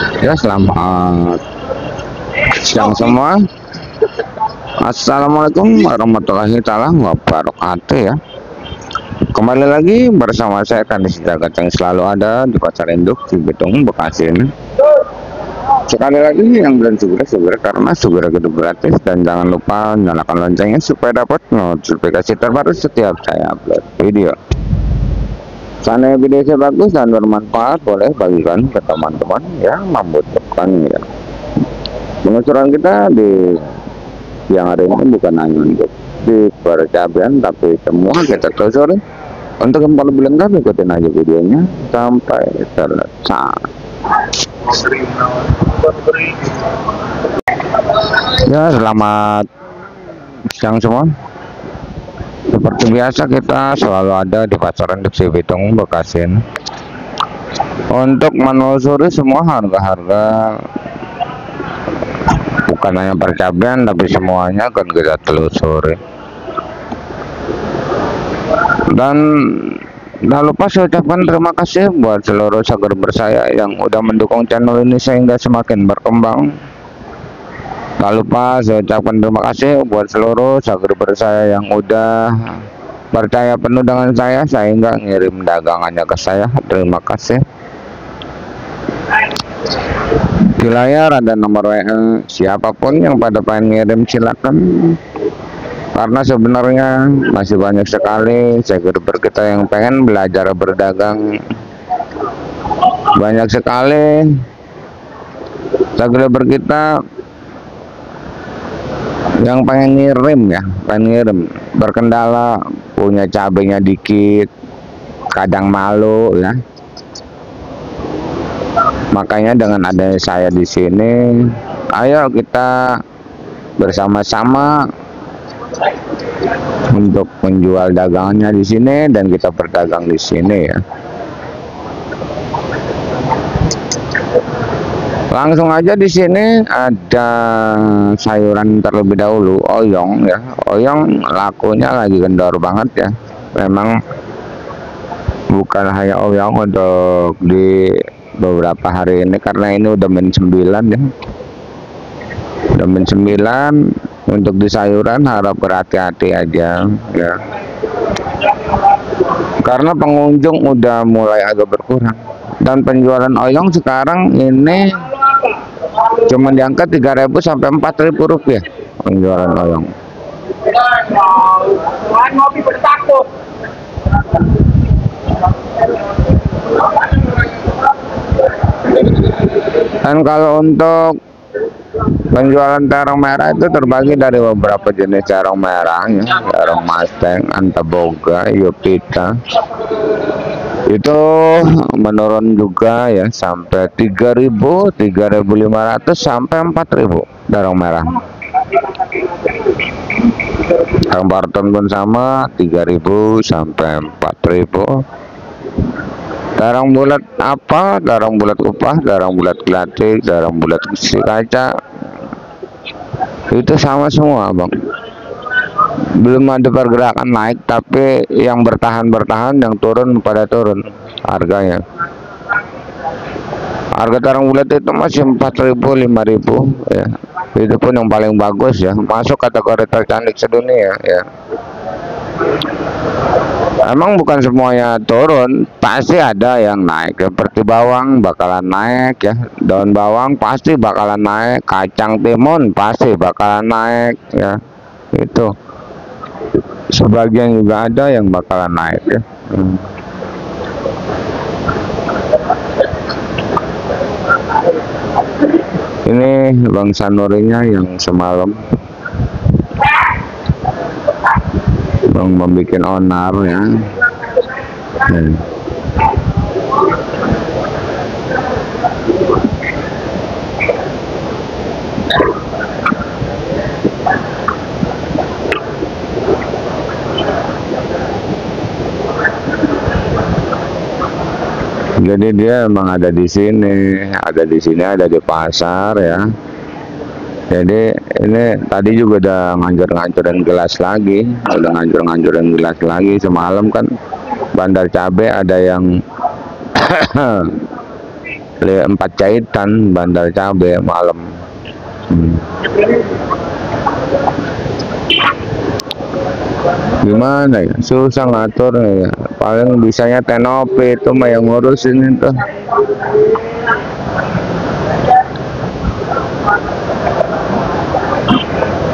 Ya, selamat siang semua. Assalamualaikum warahmatullahi taala wabarakatuh ya. Kembali lagi bersama saya Kandis Jagat yang selalu ada di Pasar Induk di Cibitung, Bekasi ini. Sekali lagi yang belum segera karena segera itu gratis, dan jangan lupa nyalakan loncengnya supaya dapat notifikasi terbaru setiap saya upload video. Seandainya video saya bagus dan bermanfaat, boleh bagikan ke teman-teman yang membutuhkan ya. Pengusuran kita di siang hari ini bukan hanya untuk di percapian, tapi semua kita telusuri. Untuk yang lebih lengkap, ikutin aja videonya sampai selesai. Ya, selamat siang semua. Seperti biasa kita selalu ada di Pasar Induk Cibitung, Bekasi untuk menelusuri semua harga-harga, bukan hanya percapian tapi semuanya akan kita telusuri. Dan jangan lupa saya ucapkan terima kasih buat seluruh subscriber saya yang udah mendukung channel ini sehingga semakin berkembang. Tak lupa saya ucapkan terima kasih buat seluruh subscriber saya yang udah percaya penuh dengan saya sehingga ngirim dagangannya ke saya. Terima kasih. Di layar ada nomor WA, siapapun yang pada pengen ngirim silakan. Karena sebenarnya masih banyak sekali subscriber kita yang pengen belajar berdagang. Banyak sekali subscriber kita yang pengen ngirim ya, berkendala, punya cabenya dikit, kadang malu ya. Makanya dengan adanya saya di sini, ayo kita bersama-sama untuk menjual dagangannya di sini dan kita berdagang di sini ya. Langsung aja di sini ada sayuran terlebih dahulu, oyong ya. Oyong lakunya lagi kendor banget ya. Memang bukan hanya oyong untuk di beberapa hari ini, karena ini udah min 9 ya. Udah min 9, untuk di sayuran harap berhati-hati aja ya. Karena pengunjung udah mulai agak berkurang. Dan penjualan oyong sekarang ini cuma diangkat 3.000 sampai 4.000 rupiah penjualan oyong. Dan kalau untuk penjualan terong merah itu terbagi dari beberapa jenis terong merah ya. Terong Mustang, Antaboga, Yupita itu menurun juga ya, sampai 3.000, 3.500 sampai 4.000 terong merah. Terong Barton pun sama, 3.000 sampai 4.000. Terong bulat apa, terong bulat upah, terong bulat gelatik, terong bulat besi kaca, itu sama semua bang. Belum ada pergerakan naik, tapi yang bertahan, yang turun pada turun harganya. Harga terong bulat itu masih 4.000, 5.000 ya. Itu pun yang paling bagus ya, masuk kategori tercantik sedunia ya. Emang bukan semuanya turun, pasti ada yang naik. Seperti bawang bakalan naik ya, daun bawang pasti bakalan naik, kacang timun pasti bakalan naik ya. Itu sebagian juga ada yang bakalan naik ya. Ini Bang Sanurinya yang semalam Bang membuat onar ya. Jadi dia emang ada di sini, ada di pasar ya. Jadi ini tadi juga udah ngancur-ngancurin gelas lagi, semalam kan bandar cabe ada yang 4 jahitan bandar cabe malam. Gimana ya, susah ngatur ya. Paling bisanya Tenopi itu mah yang ngurusin itu.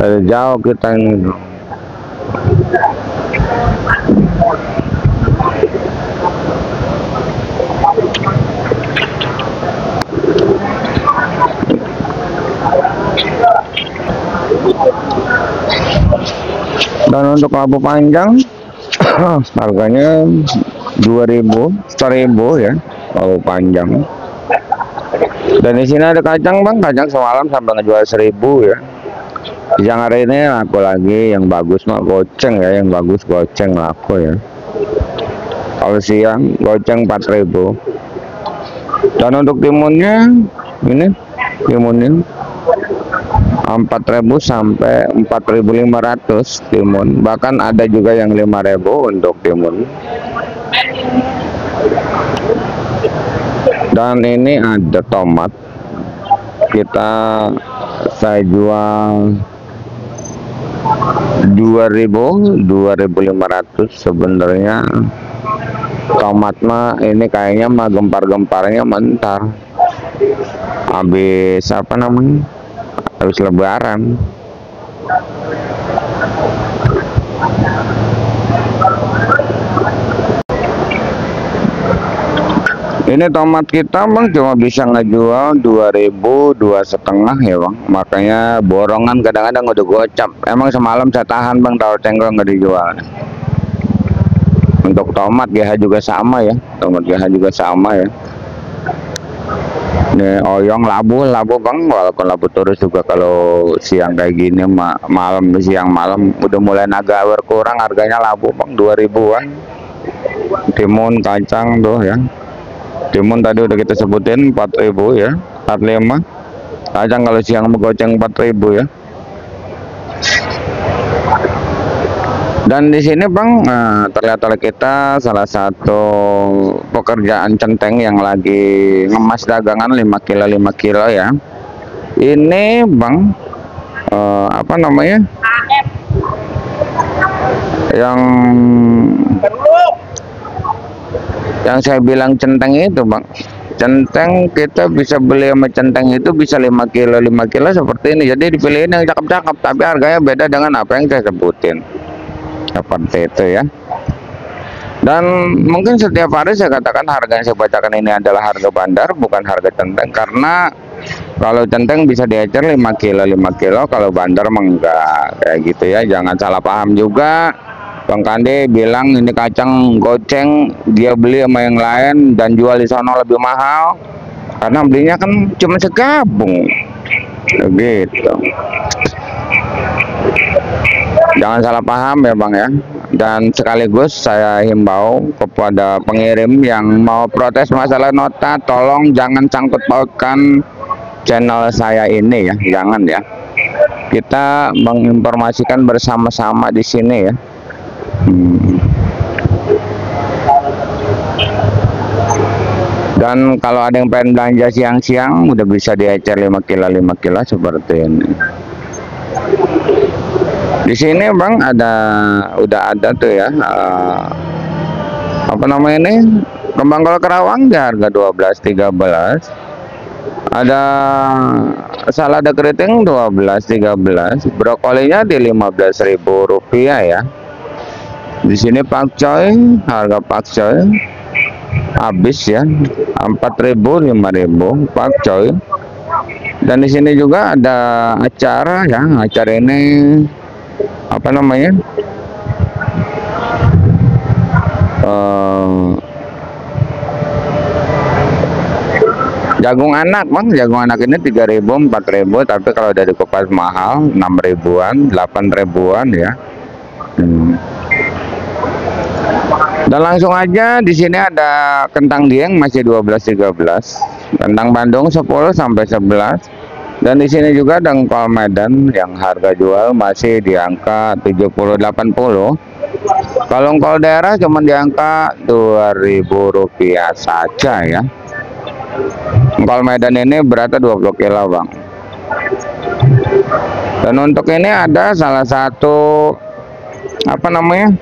Dari jauh kita ini. Dan untuk labu panjang harganya 2000, 1000 ya labu panjang. Dan di sini ada kacang bang, kacang semalam sampai ngejual 1000 ya. Siang hari ini laku lagi, yang bagus mah goceng ya, yang bagus goceng laku ya. Kalau siang goceng 4000. Dan untuk timunnya ini timunnya 4000 sampai 4500 timun, bahkan ada juga yang 5000 untuk timun. Dan ini ada tomat, saya jual 2500 sebenarnya. Tomat mah ini kayaknya mah gempar-gemparnya mentar habis apa namanya, habis lebaran. Ini tomat kita bang cuma bisa ngejual 2000, 2,5 ya bang. Makanya borongan kadang-kadang udah gocap. Emang semalam saya tahan bang, tahu cengkol nggak dijual. Untuk tomat GH juga sama ya, tomat GH juga sama ya. Ini oyong labu bang, walaupun labu terus juga kalau siang kayak gini malam siang malam udah mulai agak berkurang harganya labu bang, 2000-an. Timun kacang tuh ya. Timun tadi udah kita sebutin 4000 ya, 45. Kacang kalau siang menggoceng 4000 ya. Dan di sini bang, terlihat oleh kita salah satu pekerjaan centeng yang lagi ngemas dagangan 5 kilo 5 kilo ya. Ini bang, apa namanya? Yang saya bilang centeng itu bang, centeng kita bisa beli sama centeng itu bisa 5 kilo 5 kilo seperti ini. Jadi dipilihin yang cakep-cakep, tapi harganya beda dengan apa yang saya sebutin. Seperti itu ya. Dan mungkin setiap hari saya katakan harga yang saya bacakan ini adalah harga bandar, bukan harga centeng. Karena kalau centeng bisa diecer 5 kilo 5 kilo, kalau bandar enggak kayak gitu ya. Jangan salah paham juga. Bang Kande bilang ini kacang goceng, dia beli sama yang lain dan jual di sana lebih mahal karena belinya kan cuma segabung begitu. Jangan salah paham ya bang ya. Dan sekaligus saya himbau kepada pengirim yang mau protes masalah nota, tolong jangan sangkut pautkan channel saya ini ya, jangan ya. Kita menginformasikan bersama-sama di sini ya. Dan kalau ada yang pengen belanja siang-siang udah bisa diecer 5 kilo 5 kilo seperti ini. Di sini bang udah ada tuh ya, apa namanya ini, kembang kol Kerawang di harga 12-13. Ada salada keriting 12-13, brokolinya di 15.000 rupiah ya. Di sini pakcoy, harga pakcoy habis ya, 4.000 5.000 pakcoy. Dan di sini juga ada acara ya, acara ini apa namanya, jagung anak bang, jagung anak ini 3.000 4.000, tapi kalau dari kupas mahal 6.000-an 8.000-an ya. Dan langsung aja di sini ada kentang Dieng masih 12-13, kentang Bandung 10 sampai 11. Dan di sini juga dengkol Medan yang harga jual masih di angka 70-80. Kalau engkol daerah cuma di angka 2.000 rupiah saja ya. jengkol Medan ini beratnya 20 kilo bang. Dan untuk ini ada salah satu apa namanya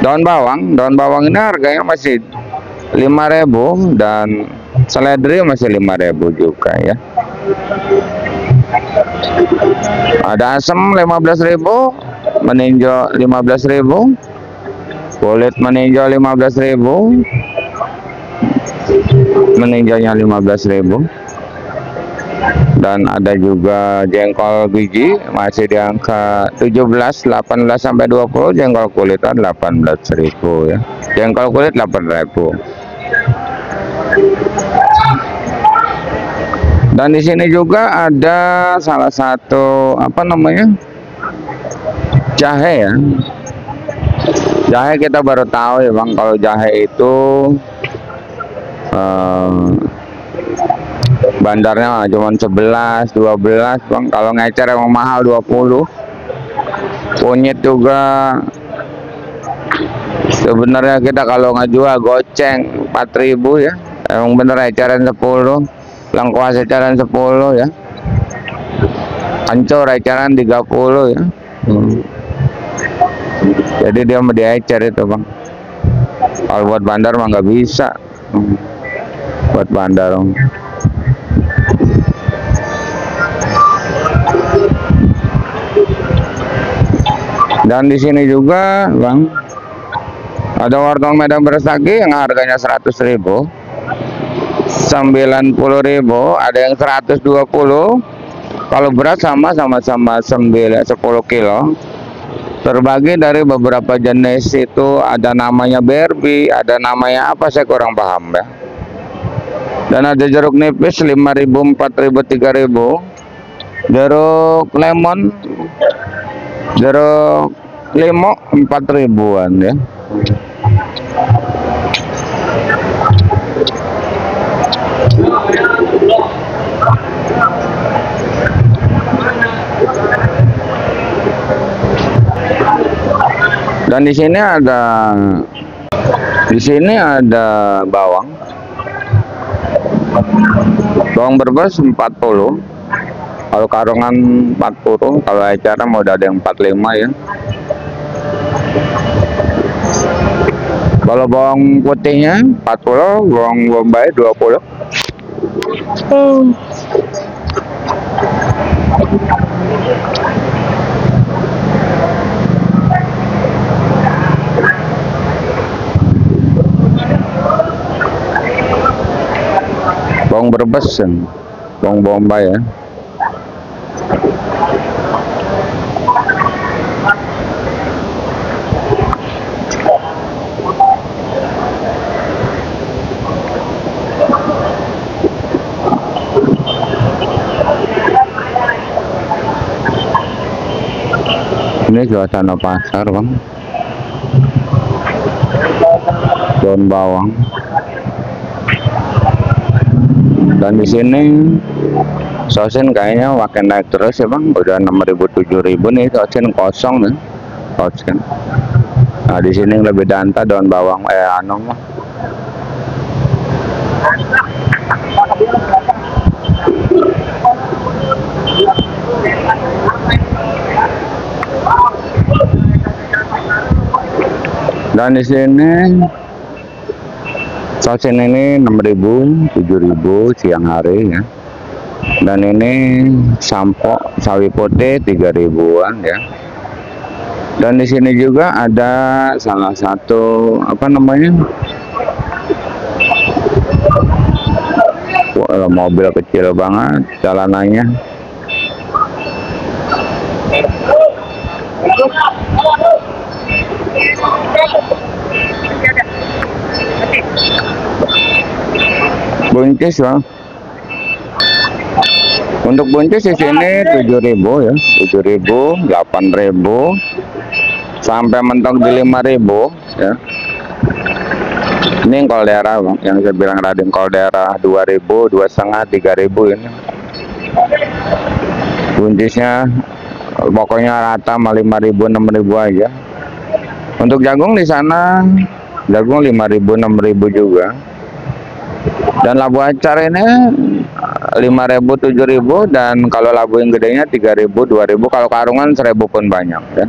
daun bawang ini harganya masih 5.000 dan seledri masih 5.000 juga ya. Ada asem 15.000, meninjau 15.000, kulit meninjau 15.000, meninjaunya 15.000. Dan ada juga jengkol biji masih di angka 17, 18 sampai 20, jengkol kulitan 18.000 ya. Jengkol kulit 8.000. Dan di sini juga ada salah satu apa namanya? Jahe ya. Jahe kita baru tahu ya bang, kalau jahe itu bandarnya cuma 11, 12 bang. Kalau ngecer emang mahal 20. Kunyit juga sebenarnya kita kalau ngejual goceng 4.000 ya. Emang bener eceran 10, lengkuas eceran 10 ya. Ancur eceran 30 ya. Jadi dia mau diecer itu bang. Kalau buat bandar mah nggak bisa. Buat bandar. Dan di sini juga bang ada wortel Medan beras lagi yang harganya 100.000, 90.000, ada yang 120. Kalau beras sama-sama 10 kilo, terbagi dari beberapa jenis. Itu ada namanya Barbie, ada namanya apa saya kurang paham ya. Dan ada jeruk nipis 5.000, 4.000, 3.000. Jeruk lemon, jeruk limo 4.000-an ya. Dan di sini ada bawang berbes 40, kalau karungan 40, kalau acara mau ada yang 45 ya. Kalau bawang putihnya 40, bawang bombay 20. Bawang berbes, bawang bombay ya. Ini suasana pasar bang, daun bawang. Dan di sini sosen kayaknya makin naik terus ya bang, udah 6.000, 7.000 nih sosen kosong nih, sosen. Nah di sini lebih danta daun bawang anong mah. Dan di sini sosen ini 6.000, 7.000 siang hari ya. Dan ini sampo sawi putih 3.000-an ya. Dan di sini juga ada salah satu apa namanya? Wah, mobil kecil banget jalanannya. Buncis bang. Untuk buncis di sini 7.000 ya, 7.000, 8.000, sampai mentok di 5.000 ya. Ini kol daerah bang, yang saya bilang Raden kol daerah 2.000, 2,5, 3.000 ini. Buncisnya pokoknya rata sama 5.000, 6.000 aja. Untuk jagung di sana jagung 5.000 6.000 juga. Dan labu acar ini 5.000 7.000, dan kalau labu yang gedenya 3.000 2.000, kalau karungan 1.000 pun banyak ya.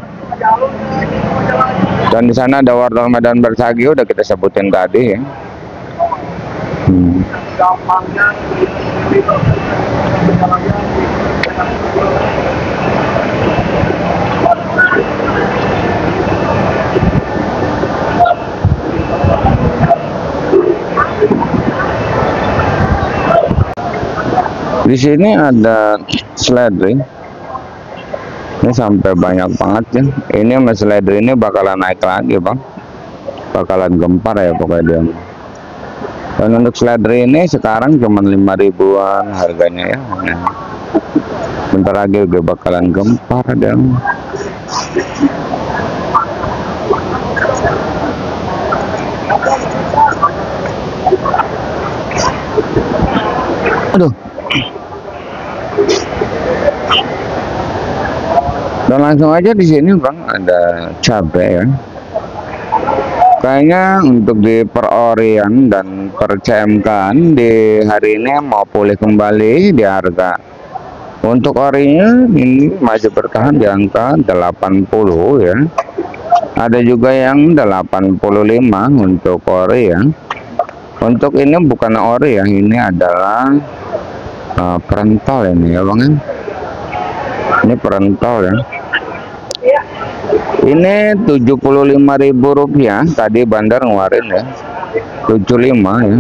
Dan di sana ada wortel Medan Bersagi udah kita sebutin tadi ya. Di sini ada seledri. Ini sampai banyak banget ya. Ini mas seledri ini bakalan naik lagi bang, bakalan gempar ya pokoknya dia. Dan untuk seledri ini sekarang cuma 5.000-an harganya ya. Bentar lagi juga bakalan gempar dan aduh. Dan langsung aja di sini bang ada cabai ya. Kayaknya untuk di perorian dan per CMK di hari ini mau pulih kembali di harga. Untuk orinya ini masih bertahan di angka 80 ya. Ada juga yang 85 untuk ori ya. Untuk ini bukan ori ya, ini adalah perentol ini ya bang. Ini perentol ya. Ini Rp75.000 tadi bandar ngeluarin ya. 75 ya.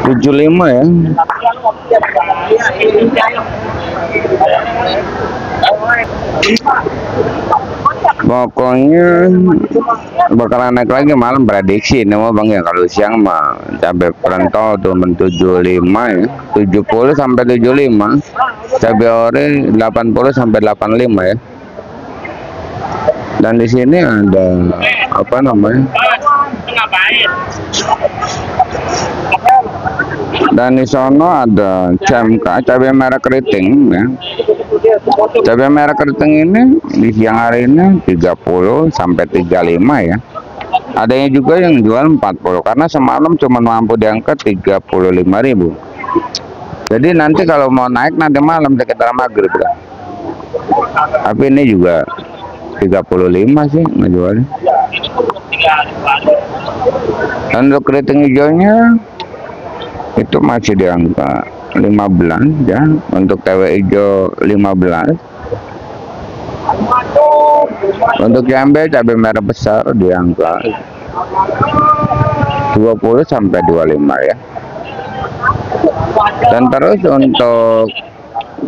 $75 ya. Pokoknya bakalan naik lagi malam prediksi nih bang ya. Kalau siang mah cabai perantau turun 75 ya, 70 sampai 75. Cabai ori 80 sampai 85 ya. Dan di sini ada apa namanya? Dan di sono ada CMK cabai merah keriting ya. Cabai merah keriting ini di siang hari ini 30 sampai 35 ya. Adanya juga yang jual 40 karena semalam cuma mampu diangkat 35.000. Jadi nanti kalau mau naik nanti malam sekitar maghrib lah. Tapi ini juga 35 sih ngejualnya. Dan untuk keriting hijaunya itu masih di angka 15 ya. Untuk TW hijau 15. Untuk cabai merah besar di angka 20 sampai 25 ya. Dan terus untuk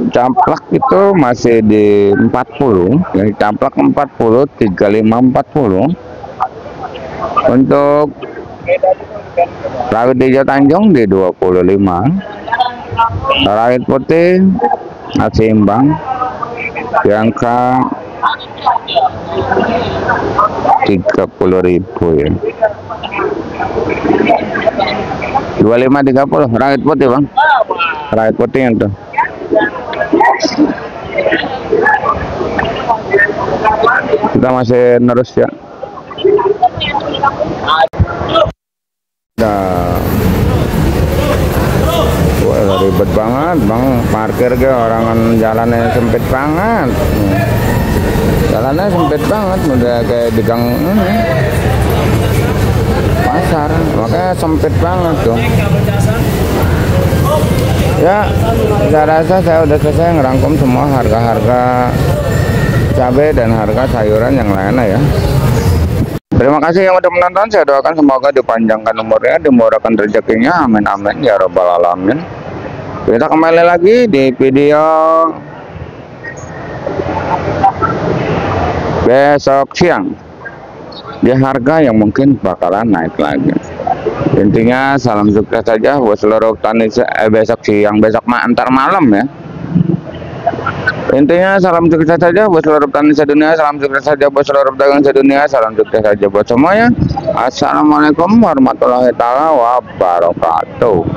camplak itu masih di 40 ya, camplak 40 35 40. Untuk rawit hijau Tanjung di 25. Rawit putih masih imbang di angka 30.000 ya. 25 30 rawit putih bang, rawit putih yang tuh. Kita masih nerus ya. Wah, ribet banget bang, parkir ke orang jalannya sempit banget. Jalannya sempit banget, udah kayak di gang pasar, makanya sempit banget tuh. Ya, saya rasa saya udah selesai ngerangkum semua harga-harga cabai dan harga sayuran yang lainnya ya. Terima kasih yang udah menonton. Saya doakan semoga dipanjangkan umurnya, dimurahkan rezekinya, amin amin ya robbal alamin. Kita kembali lagi di video besok siang di harga yang mungkin bakalan naik lagi. Intinya salam sukses saja buat seluruh petani besok siang, besok antar malam ya. Intinya salam sukses saja buat seluruh petani sedunia, salam sukses saja buat seluruh pedagang sedunia, salam sukses saja buat semuanya. Assalamualaikum warahmatullahi taala wabarakatuh.